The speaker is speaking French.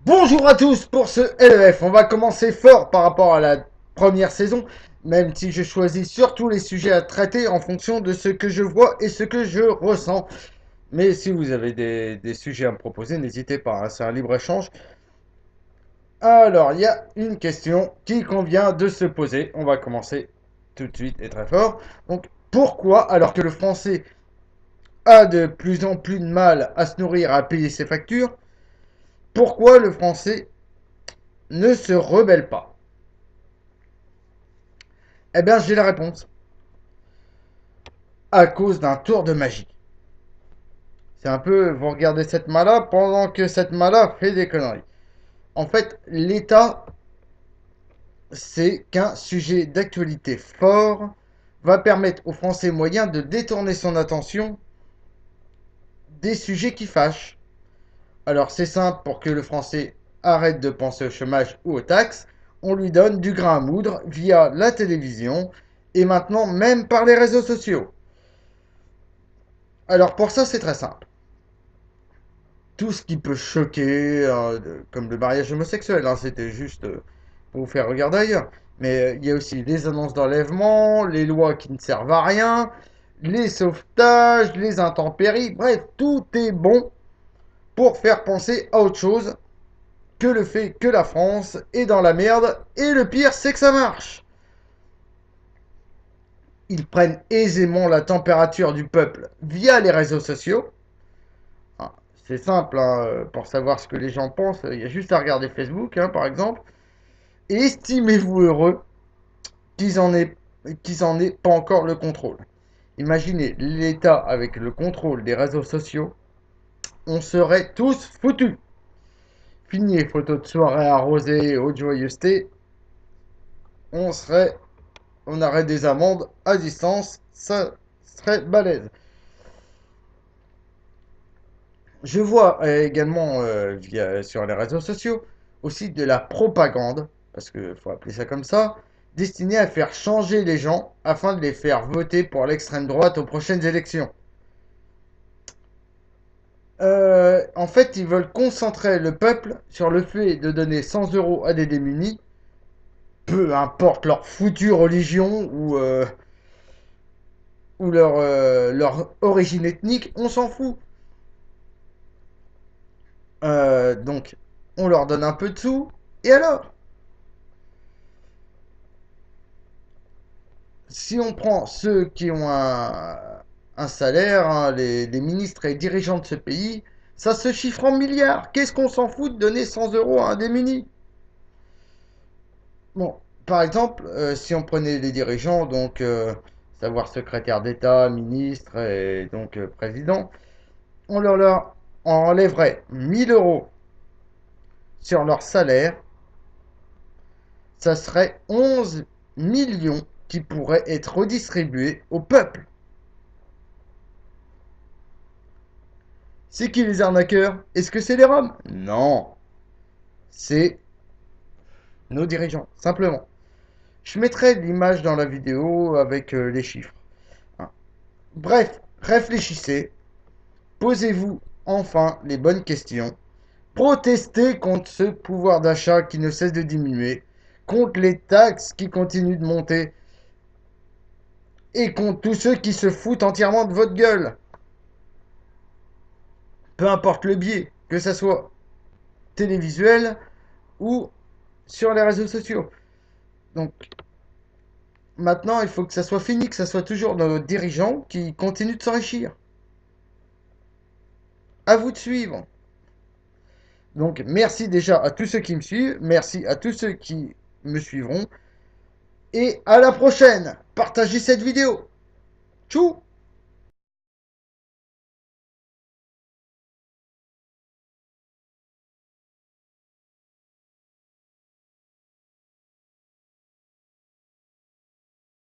Bonjour à tous pour ce LEF. On va commencer fort par rapport à la première saison, même si je choisis surtout les sujets à traiter en fonction de ce que je vois et ce que je ressens. Mais si vous avez des sujets à me proposer, n'hésitez pas, hein, c'est un libre-échange. Alors, il y a une question qui convient de se poser. On va commencer tout de suite et très fort. Donc, pourquoi, alors que le français a de plus en plus de mal à se nourrir, à payer ses factures, pourquoi le français ne se rebelle pas? Eh bien, j'ai la réponse. À cause d'un tour de magie. C'est un peu, vous regardez cette mala pendant que cette mala fait des conneries. En fait, l'État, c'est qu'un sujet d'actualité fort va permettre aux Français moyens de détourner son attention des sujets qui fâchent. Alors c'est simple, pour que le Français arrête de penser au chômage ou aux taxes, on lui donne du grain à moudre via la télévision et maintenant même par les réseaux sociaux. Alors pour ça, c'est très simple. Tout ce qui peut choquer, comme le mariage homosexuel, hein, c'était juste pour vous faire regarder ailleurs. Mais il y a aussi les annonces d'enlèvement, les lois qui ne servent à rien, les sauvetages, les intempéries, bref, tout est bon pour faire penser à autre chose que le fait que la France est dans la merde, et le pire c'est que ça marche. Ils prennent aisément la température du peuple via les réseaux sociaux. Ah, c'est simple, hein, pour savoir ce que les gens pensent, il y a juste à regarder Facebook, hein, par exemple. Et estimez-vous heureux qu'ils en aient pas encore le contrôle. Imaginez l'État avec le contrôle des réseaux sociaux, on serait tous foutus. Fini les photos de soirée arrosée et haute joyeuseté, on serait, on aurait des amendes à distance, ça serait balèze. Je vois également sur les réseaux sociaux aussi de la propagande, parce qu'il faut appeler ça comme ça, destinée à faire changer les gens afin de les faire voter pour l'extrême droite aux prochaines élections. En fait, ils veulent concentrer le peuple sur le fait de donner 100 euros à des démunis, peu importe leur foutue religion ou leur origine ethnique, on s'en fout. Donc, on leur donne un peu de sous, et alors? Si on prend ceux qui ont un salaire, hein, les ministres et dirigeants de ce pays, ça se chiffre en milliards. Qu'est-ce qu'on s'en fout de donner 100 euros à un démuni? Bon, par exemple, si on prenait les dirigeants, donc savoir secrétaire d'État, ministre et donc président, on leur enlèverait 1000 euros sur leur salaire, ça serait 11 millions qui pourraient être redistribués au peuple. C'est qui les arnaqueurs? Est-ce que c'est les Roms? Non, c'est nos dirigeants, simplement. Je mettrai l'image dans la vidéo avec les chiffres, hein. Bref, réfléchissez, posez-vous enfin les bonnes questions, protestez contre ce pouvoir d'achat qui ne cesse de diminuer, contre les taxes qui continuent de monter et contre tous ceux qui se foutent entièrement de votre gueule. Peu importe le biais, que ça soit télévisuel ou sur les réseaux sociaux. Donc maintenant, il faut que ça soit fini, que ça soit toujours nos dirigeants qui continuent de s'enrichir. À vous de suivre. Donc merci déjà à tous ceux qui me suivent, merci à tous ceux qui me suivront, et à la prochaine. Partagez cette vidéo. Tchou.